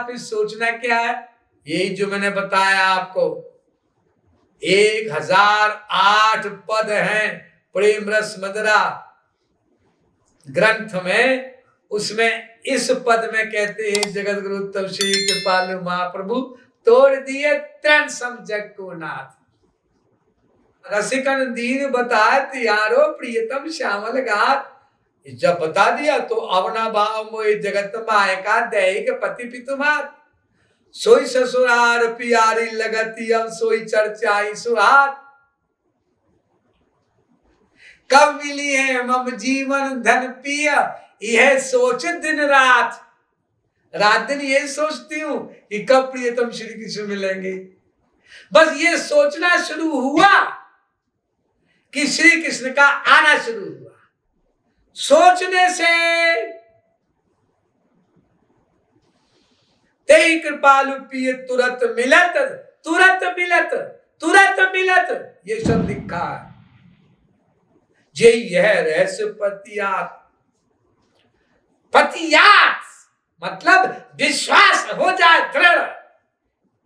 वापिस सोचना क्या है? यही जो मैंने बताया आपको, 1008 पद हैं प्रेम रस मदरा ग्रंथ में। उसमें इस पद में कहते हैं, जगत गुरु तब श्री कृपालु महाप्रभु तोड़ दिए तन सम जग को नाथ। रसिकन दीन बतात यारो प्रियतम श्यामल गात। जब बता दिया तो अवना भाव मोहि जगत माय का दैहिक पति पितुमात। सोई ससुरार प्यारी लगती अब सोई चर्चाई सुहात। कब मिली है मम जीवन धन पिय, यह सोच दिन रात। रात दिन ये सोचती हूं कि कब प्रियतम श्री कृष्ण मिलेंगे। बस ये सोचना शुरू हुआ कि श्री कृष्ण का आना शुरू हुआ। सोचने से तेई कृपालु पिय तुरंत मिलत, तुरंत मिलत, तुरंत मिलत, ये सब लिखा है। जे यह रहस्य पतियात, पतियात मतलब विश्वास हो जाए दृढ़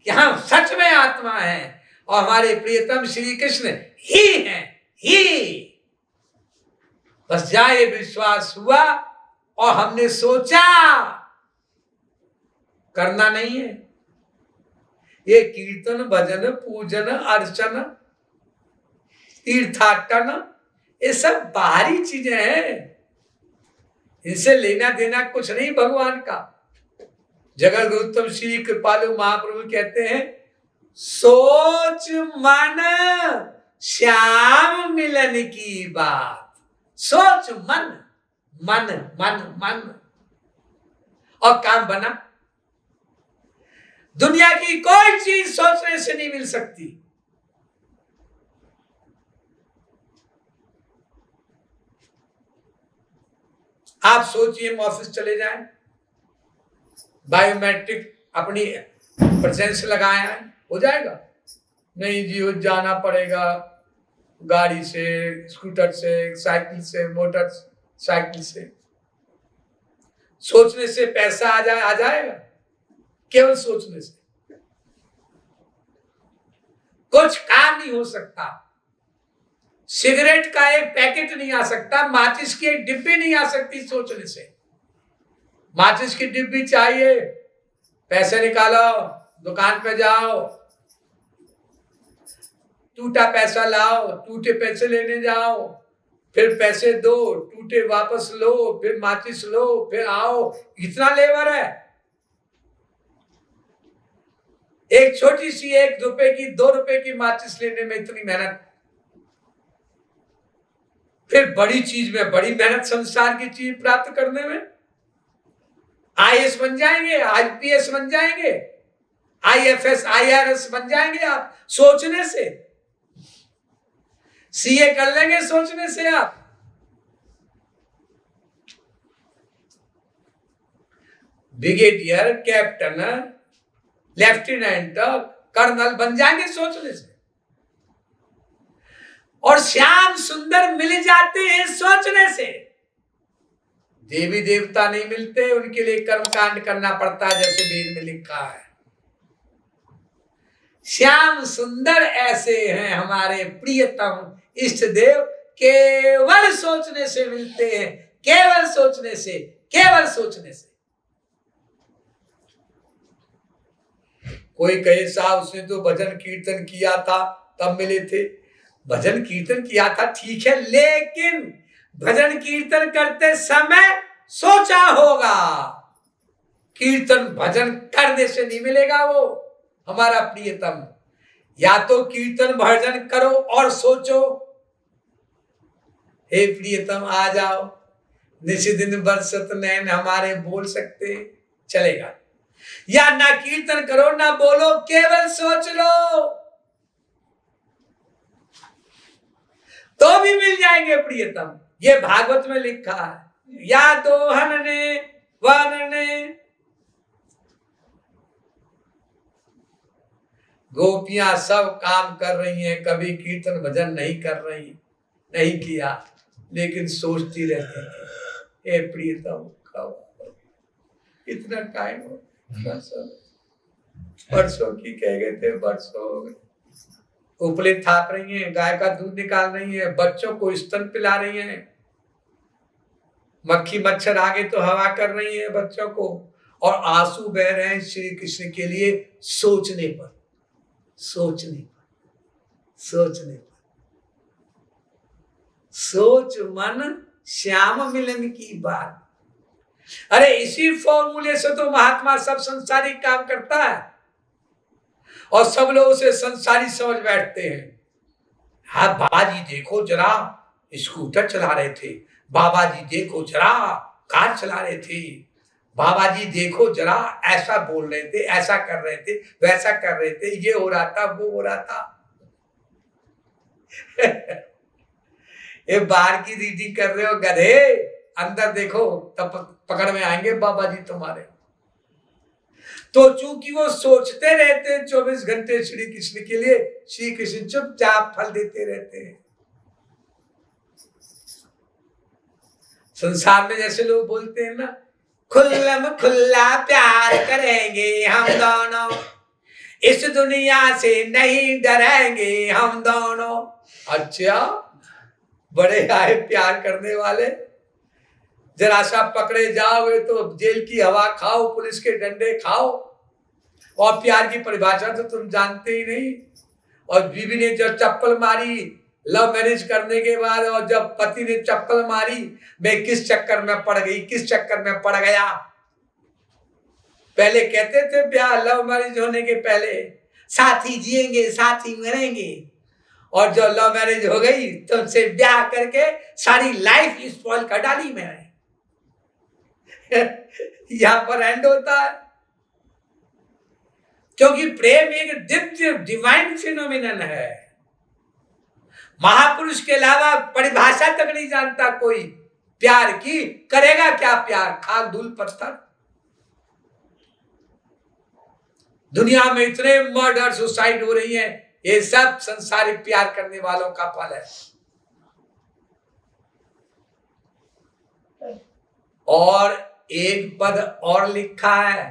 कि हम सच में आत्मा है और हमारे प्रियतम श्री कृष्ण ही हैं, ही। बस जाए विश्वास हुआ और हमने सोचा, करना नहीं है। ये कीर्तन भजन पूजन अर्चन तीर्थाटन ये सब बाहरी चीजें हैं, इनसे लेना देना कुछ नहीं भगवान का। जगत गुरुत्तम श्री कृपालु महाप्रभु कहते हैं, सोच मन श्याम मिलन की बात। सोच मन, मन मन मन, और काम बना। दुनिया की कोई चीज सोचने से नहीं मिल सकती। आप सोचिए, ऑफिस चले जाएं, बायोमेट्रिक अपनी प्रेजेंस लगाए हैं, हो जाएगा? नहीं जी, जाना पड़ेगा गाड़ी से, स्कूटर से, साइकिल से, मोटर साइकिल से। सोचने से पैसा आ जाएगा? केवल सोचने से कुछ काम नहीं हो सकता। सिगरेट का एक पैकेट नहीं आ सकता, माचिस की एक डिब्बी नहीं आ सकती सोचने से। माचिस की डिब्बी चाहिए, पैसे निकालो, दुकान पे जाओ, टूटा पैसा लाओ, टूटे पैसे लेने जाओ, फिर पैसे दो, टूटे वापस लो, फिर माचिस लो, फिर आओ। इतना लेबर है। एक छोटी सी 1 रुपए की 2 रुपए की माचिस लेने में इतनी मेहनत। फिर बड़ी चीज में बड़ी मेहनत, संसार की चीज प्राप्त करने में। आईएएस बन जाएंगे, आईपीएस बन जाएंगे, आईएफएस आईआरएस बन जाएंगे आप सोचने से। सीए कर लेंगे सोचने से आप। ब्रिगेडियर, कैप्टन, लेफ्टिनेंट, कर्नल बन जाएंगे सोचने से। और श्याम सुंदर मिल जाते हैं सोचने से। देवी देवता नहीं मिलते, उनके लिए कर्मकांड करना पड़ता है, जैसे वेद में लिखा है। श्याम सुंदर ऐसे हैं हमारे प्रियतम इष्ट देव, केवल सोचने से मिलते हैं, केवल सोचने से, केवल सोचने से। कोई कहे साहब उसने तो भजन कीर्तन किया था तब मिले थे। भजन कीर्तन किया था ठीक है, लेकिन भजन कीर्तन करते समय सोचा होगा। कीर्तन भजन करने से नहीं मिलेगा वो हमारा प्रियतम। या तो कीर्तन भजन करो और सोचो, हे प्रियतम आ जाओ, निशिदिन बरसत नैन हमारे बोल सकते, चलेगा। या ना कीर्तन करो ना बोलो, केवल सोच लो, तो भी मिल जाएंगे प्रियतम। ये भागवत में लिखा है। या दोहन ने वन ने, गोपियां सब काम कर रही हैं, कभी कीर्तन भजन नहीं कर रही, नहीं किया, लेकिन सोचती रहती थी, हे प्रियतम कब, इतना टाइम हो, वर्षों की कह गए थे, वर्षों हो गए। उपले थाप रही हैं, गाय का दूध निकाल रही हैं, बच्चों को स्तन पिला रही हैं, मक्खी मच्छर आगे तो हवा कर रही है बच्चों को, और आंसू बह रहे हैं श्री कृष्ण के लिए सोचने पर, सोचने पर, सोचने पर। सोच मन श्याम मिलन की बात। अरे इसी फॉर्मूले से तो महात्मा सब संसारी काम करता है और सब लोग उसे संसारी समझ बैठते हैं। हाँ बाबा जी देखो जरा स्कूटर चला रहे थे, बाबा जी देखो जरा कार चला रहे थे, बाबा जी देखो जरा ऐसा बोल रहे थे, ऐसा कर रहे थे, वैसा कर रहे थे, ये हो रहा था, वो हो रहा था। ये बाहर की रीडिंग कर रहे हो गधे, अंदर देखो तब पकड़ में आएंगे बाबा जी तुम्हारे। तो चूंकि वो सोचते रहते हैं 24 घंटे श्री कृष्ण के लिए, श्री कृष्ण चुपचाप फल देते रहते हैं। संसार में जैसे लोग बोलते हैं ना, खुल्लम खुल्ला प्यार करेंगे हम दोनों, इस दुनिया से नहीं डरेंगे हम दोनों। अच्छा बड़े आए प्यार करने वाले, जरा सा पकड़े जाओगे तो जेल की हवा खाओ, पुलिस के डंडे खाओ, और प्यार की परिभाषा तो तुम जानते ही नहीं। और बीवी ने जब चप्पल मारी लव मैरिज करने के बाद, और जब पति ने चप्पल मारी, मैं किस चक्कर में पड़ गई, किस चक्कर में पड़ गया। पहले कहते थे ब्याह लव मैरिज होने के पहले साथ ही जिएंगे साथ ही मरेंगे, और जब लव मैरिज हो गई तो उनसे ब्याह करके सारी लाइफ स्पॉइल कर डाली मैंने। यहां पर एंड होता है, क्योंकि प्रेम एक दिव्य डिवाइन फिनोमिनन है। महापुरुष के अलावा परिभाषा तक नहीं जानता कोई प्यार की। करेगा क्या प्यार, खाक धूल पत्थर। दुनिया में इतने मर्डर सुसाइड हो रही हैं, ये सब संसारिक प्यार करने वालों का फल है। और एक पद और लिखा है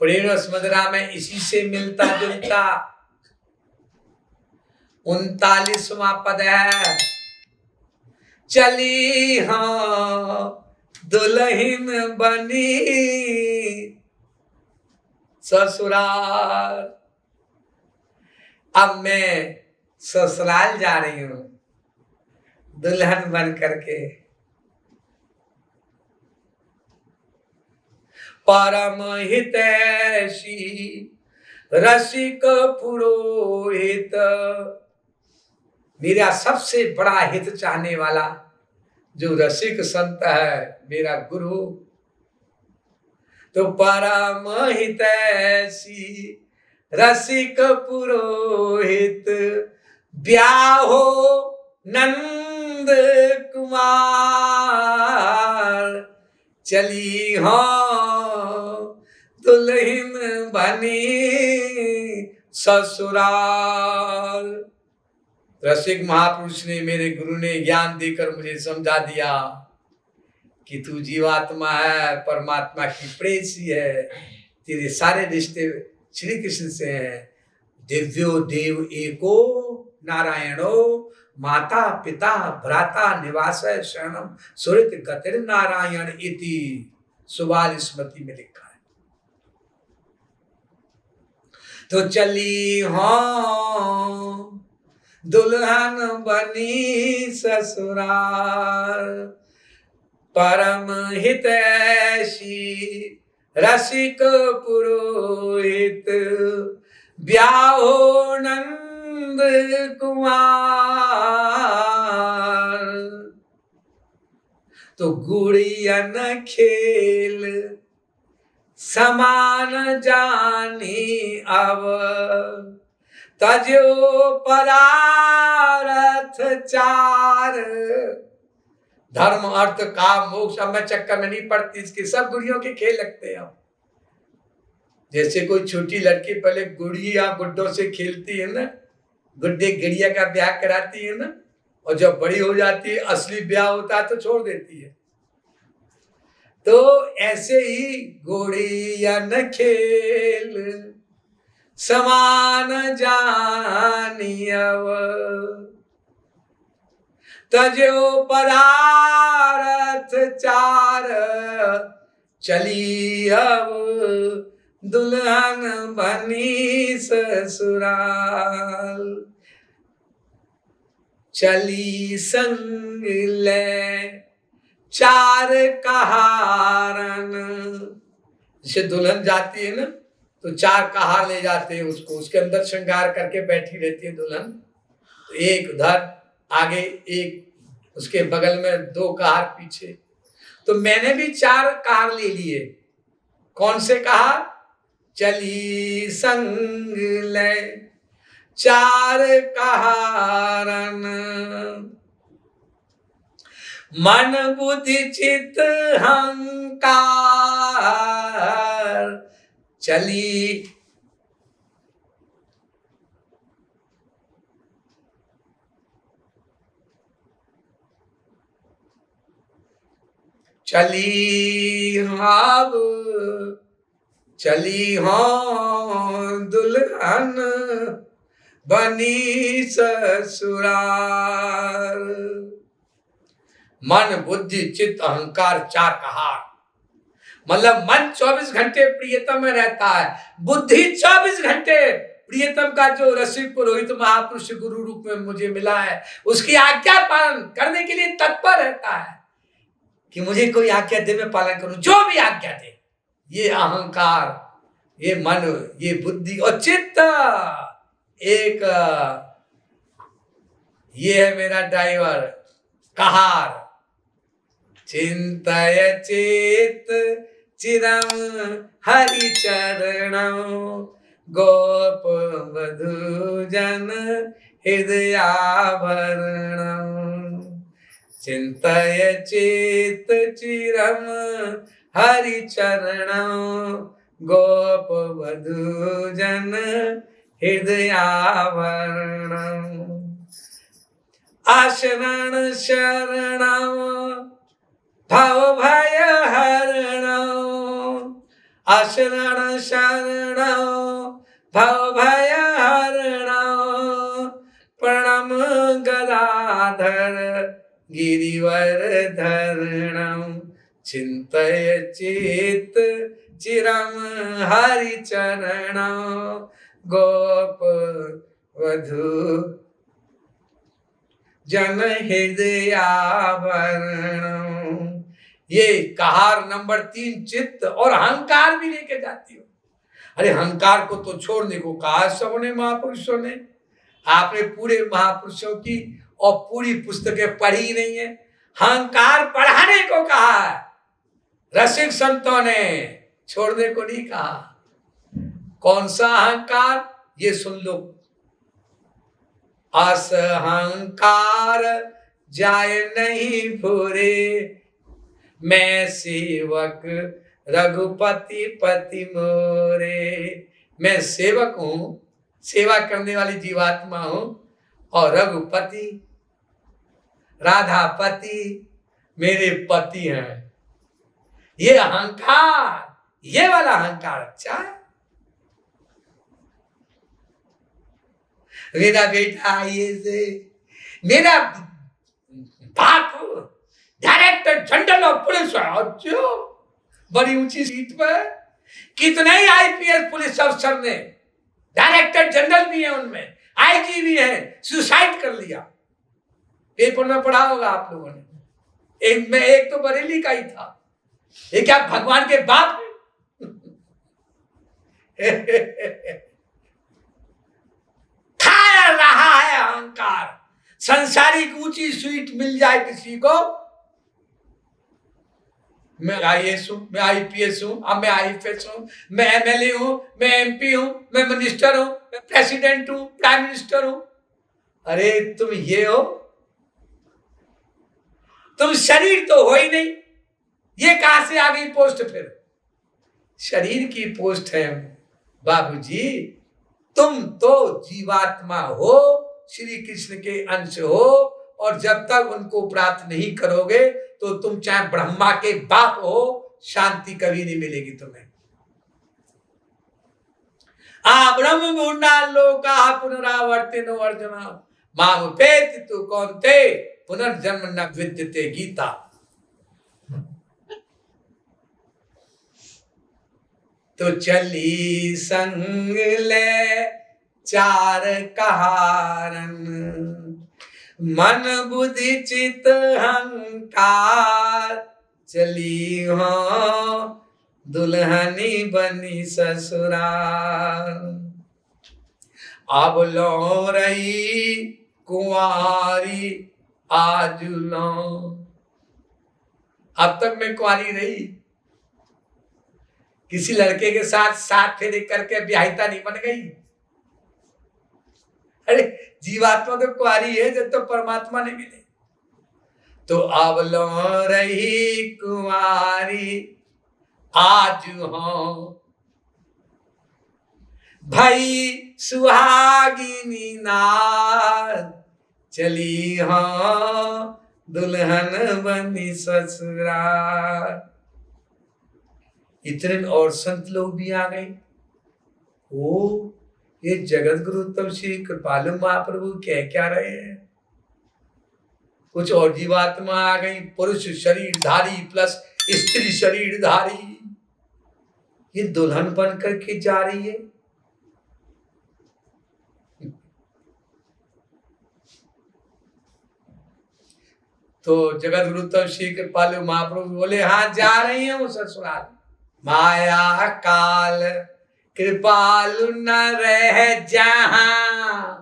प्रेम रस मदिरा में, इसी से मिलता जुलता 39वां पद है। चली हाँ दुल्हन बनी ससुराल। अब मैं ससुराल जा रही हूं दुल्हन बन करके। परम हितैषी रसिक पुरोहित, मेरा सबसे बड़ा हित चाहने वाला जो रसिक संत है मेरा गुरु। तो परम हितैषी रसिक पुरोहित, ब्याहो नंद कुमार। चली हो दुल्हन बनी ससुराल। रसिक महापुरुष ने, मेरे गुरु ने ज्ञान देकर मुझे समझा दिया कि तू जीवात्मा है, परमात्मा की प्रेसी है, तेरे सारे रिश्ते श्री कृष्ण से हैं। दिव्यो देव एको नारायणो, माता पिता भ्राता निवास शरणम सुहृत गतिर नारायण इति सुबाल स्मृति में लिखा है। तो चली हो दुल्हन बनी ससुराल, परम हितैषी रसिक पुरोहित, ब्याहो नंद कुमार। तो गुड़ियन खेल समान जानी अब, तजो परारथ चार। धर्म अर्थ काम मोक्ष अब मैं चक्कर में नहीं पड़ती, इसके सब गुड़ियों के खेल लगते हैं। जैसे कोई छोटी लड़की पहले गुड़िया गुड्डों से खेलती है ना, गुड्डे गिड़िया का ब्याह कराती है ना, और जब बड़ी हो जाती है असली ब्याह होता है तो छोड़ देती है। तो ऐसे ही घोड़ी या न खेल समान जानियव, तजो पदारथ चार चली अब दुल्हन बनी ससुराल। चली संग ले चार कहारन, जैसे दुल्हन जाती है ना तो चार कहार ले जाते हैं उसको, उसके अंदर श्रृंगार करके बैठी रहती है दुल्हन। तो एक उधर आगे, एक उसके बगल में, दो कहार पीछे। तो मैंने भी चार कहार ले लिए। कौन से कहार? चली संग ले चार कहारन, मन बुद्धि चित हंकार चली। चली हाव चली हो दुल्हन बनी ससुराल। मन बुद्धि चित्त अहंकार चार कहार, मतलब मन 24 घंटे प्रियतम में रहता है, बुद्धि 24 घंटे प्रियतम का जो रसिक पुरोहित महापुरुष गुरु रूप में मुझे मिला है उसकी आज्ञा पालन करने के लिए तत्पर रहता है कि मुझे कोई आज्ञा दे मैं पालन करूं, जो भी आज्ञा दे। ये अहंकार, ये मन, ये बुद्धि और चित्त, एक ये है मेरा ड्राइवर कहार। चिंतय चेत चिरम हरि चरणं गोप वधू जन हृदयाभरणं। चिंतय चेत चिरम हरि चरणं गोप वधू जन हृदयाभरणं। आशरण शरणं भव भय हरणं, आशरण शरणं भव भय हरणं। प्रणम गदाधर गिरिवर धरणं। चिंतय चेत चिरम हरि चरणं गोप वधू जन हृदयाभरणं। ये कहार नंबर 3 चित्त और अहंकार भी लेके जाती हो। अरे अहंकार को तो छोड़ने को कहा सबने महापुरुषों ने। आपने पूरे महापुरुषों की और पूरी पुस्तकें पढ़ी नहीं है, अहंकार पढ़ाने को कहा है। रसिक संतों ने छोड़ने को नहीं कहा। कौन सा अहंकार? ये सुन लो। असहंकार जाय नहीं भूरे, मैं सेवक रघुपति पति मोरे। मैं सेवक हूं, सेवा करने वाली जीवात्मा हूं, और रघुपति राधापति मेरे पति हैं। ये अहंकार, ये वाला अहंकार अच्छा है। मेरा बेटा आईएएस है, मेरा बाप डायरेक्टर जनरल ऑफ पुलिस है, अच्छा बड़ी ऊंची सीट पर। कितने ही आईपीएस पुलिस अफसर ने, डायरेक्टर जनरल भी है उनमें, आईजी भी है, सुसाइड कर लिया। पेपर में पढ़ा होगा आप लोगों ने। एक तो बरेली का ही था। ये क्या भगवान के बाप खा रहा है अहंकार। संसारिक ऊंची सीट मिल जाए किसी को, मैं आईएएस हूं, मैं आईपीएस हूं, अब मैं आईएफएस हूं, मैं एमएलए हूं, मैं एमपी हूं, मैं मिनिस्टर हूं, मैं प्रेसिडेंट हूं, प्राइम मिनिस्टर हूं। अरे तुम ये हो, तुम शरीर तो हो ही नहीं। ये कहां से आ गई पोस्ट? फिर शरीर की पोस्ट है बाबूजी। तुम तो जीवात्मा हो, श्री कृष्ण के अंश हो, और जब तक उनको प्राप्त नहीं करोगे तो तुम चाहे ब्रह्मा के बाप हो शांति कभी नहीं मिलेगी तुम्हें। आ ब्रह्म मुंडा लोका पुनरावर्तिनो अर्जुन माम उपेति तु कौन्ते पुनर्जन्म न विद्यते गीता। तो चली संग ले चार कहारन मन बुद्धि चित हंकार चली हो दुल्हनी बनी ससुराल। अब लो रही कुंवारी आज लो। अब तक मैं कुंवारी रही, किसी लड़के के साथ साथ फेरे करके ब्याहिता नहीं बन गई। अरे जीवात्मा तो कुंवारी है जब तो परमात्मा नहीं मिले। तो अब लो रही कुंवारी आज हो भाई सुहागिनी नार चली हो दुल्हन बनी ससुराल। इतने और संत लोग भी आ गए। ओ ये जगत गुरु तब श्री कृपालु महाप्रभु कह क्या रहे हैं। कुछ और जीवात्मा आ गई, पुरुष शरीरधारी प्लस स्त्री शरीरधारी, ये दुल्हन बन करके जा रही है। तो जगत गुरु तब श्री कृपालु महाप्रभु बोले हाँ जा रही हूं ससुराल। माया काल कृपालु न रह जहां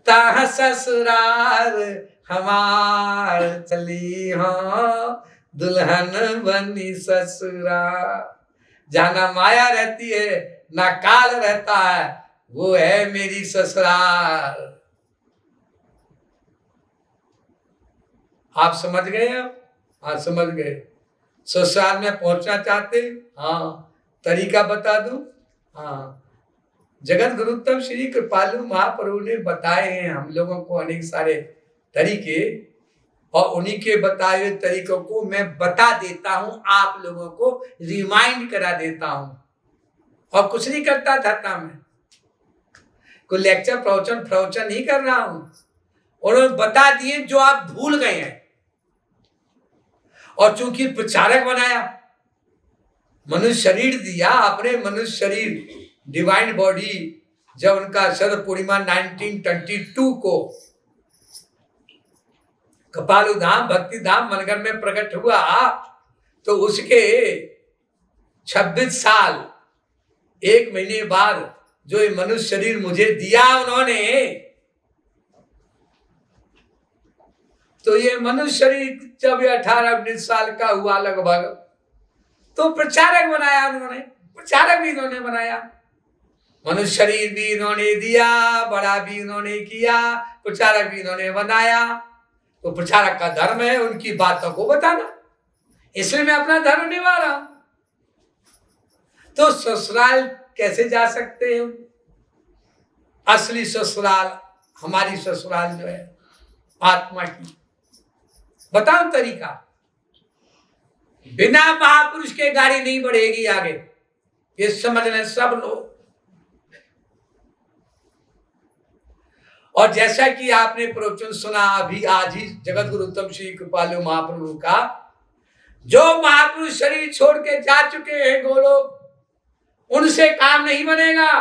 तह ससुराल हमार चली हो दुल्हन बनी ससुराल। जहां ना माया रहती है ना काल रहता है, वो है मेरी ससुराल। आप समझ गए? अब हाँ समझ गए। ससुराल में पहुंचना चाहते? हाँ तरीका बता दूं? हाँ जगत गुरुत्तम श्री कृपालु महाप्रभु ने बताए हैं हम लोगों को अनेक सारे तरीके, और उन्हीं के बताए हुए तरीकों को मैं बता देता हूं, आप लोगों को रिमाइंड करा देता हूं, और कुछ नहीं करता था मैं, कोई लेक्चर प्रवचन नहीं कर रहा हूं। उन्होंने बता दिए जो आप भूल गए हैं। और चूंकि प्रचारक बनाया, मनुष्य शरीर दिया, अपने मनुष्य शरीर डिवाइन बॉडी जब उनका शरद पूर्णिमा 1922 को कपालू धाम भक्ति धाम मनगर में प्रकट हुआ, तो उसके 26 साल 1 महीने बाद जो ये मनुष्य शरीर मुझे दिया उन्होंने, तो ये मनुष्य शरीर जब 18-19 साल का हुआ लगभग, तो प्रचारक बनाया उन्होंने, प्रचारक भी इन्होंने बनाया। मनुष्य शरीर भी इन्होंने दिया, बड़ा भी इन्होंने किया, प्रचारक भी इन्होंने बनाया। तो प्रचारक का धर्म है उनकी बातों को बताना, इसलिए मैं अपना धर्म निभा रहा हूं। तो ससुराल कैसे जा सकते हो? असली ससुराल, हमारी ससुराल जो है आत्मा की, बताओ तरीका। बिना महापुरुष के गाड़ी नहीं बढ़ेगी आगे, ये समझ लें सब लोग। और जैसा कि आपने प्रवचन सुना अभी आज ही जगत गुरु उत्तम श्री कृपालु महाप्रभु का, जो महापुरुष शरीर छोड़ के जा चुके हैं गोलोक, उनसे काम नहीं बनेगा।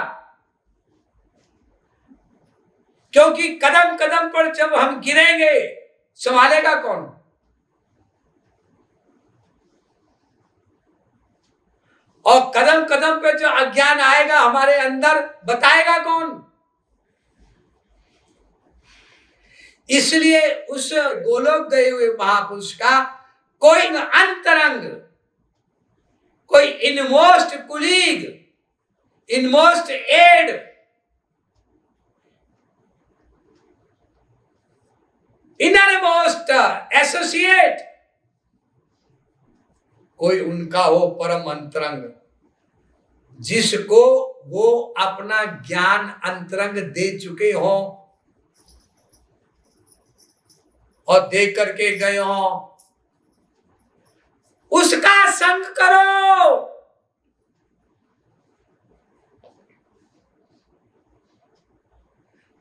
क्योंकि कदम कदम पर जब हम गिरेंगे, संभालेगा कौन? और कदम कदम पे जो अज्ञान आएगा हमारे अंदर, बताएगा कौन? इसलिए उस गोलोक गए हुए महापुरुष का कोई अंतरंग, कोई inmost colleague, inmost aide, innermost associate, कोई उनका हो परम अंतरंग, जिसको वो अपना ज्ञान अंतरंग दे चुके हो और दे करके गए हो, उसका संग करो।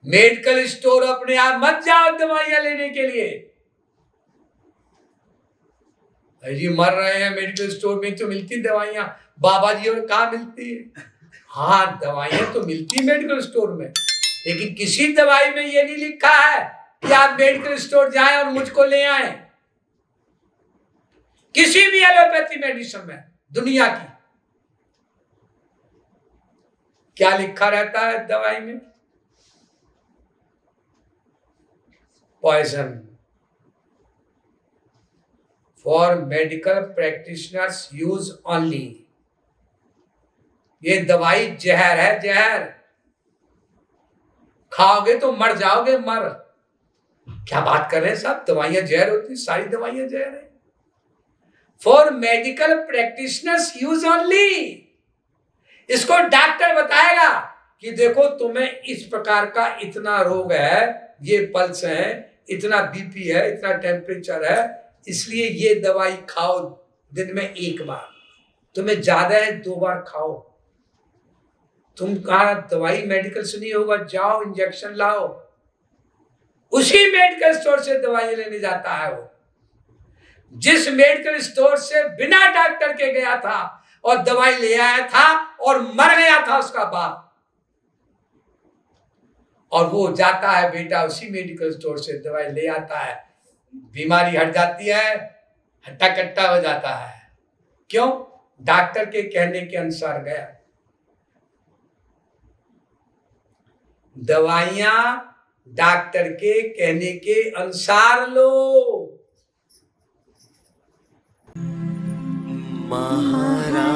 मेडिकल स्टोर अपने आप मत जाओ दवाइयां लेने के लिए। जी मर रहे हैं, मेडिकल स्टोर में तो मिलती दवाइयां, बाबा जी और कहाँ मिलती है? हाँ दवाइयां तो मिलती मेडिकल स्टोर में, लेकिन किसी दवाई में ये नहीं लिखा है कि आप मेडिकल स्टोर जाएं और मुझको ले आए। किसी भी एलोपैथी मेडिसिन में दुनिया की क्या लिखा रहता है दवाई में? Poison for medical practitioners use only. ये दवाई जहर है, जहर। खाओगे तो मर जाओगे, मर। क्या बात कर रहे हैं साहब, दवाइयां जहर होती, सारी दवाइयां जहर है। For medical practitioners use only. इसको डॉक्टर बताएगा कि देखो तुम्हें इस प्रकार का इतना रोग है, ये पल्स है, इतना बीपी है, इतना टेम्परेचर है, इसलिए ये दवाई खाओ दिन में 1 बार, तुम्हें ज्यादा है 2 बार खाओ। तुम कहा दवाई मेडिकल से नहीं होगा, जाओ इंजेक्शन लाओ। उसी मेडिकल स्टोर से दवाई लेने जाता है वो, जिस मेडिकल स्टोर से बिना डॉक्टर के गया था और दवाई ले आया था और मर गया था उसका बाप, और वो जाता है बेटा उसी मेडिकल स्टोर से दवाई ले आता है, बीमारी हट जाती है, हट्टा कट्टा हो जाता है। क्यों? डॉक्टर के कहने के अनुसार गया। दवाइयां डॉक्टर के कहने के अनुसार लो। महाराज।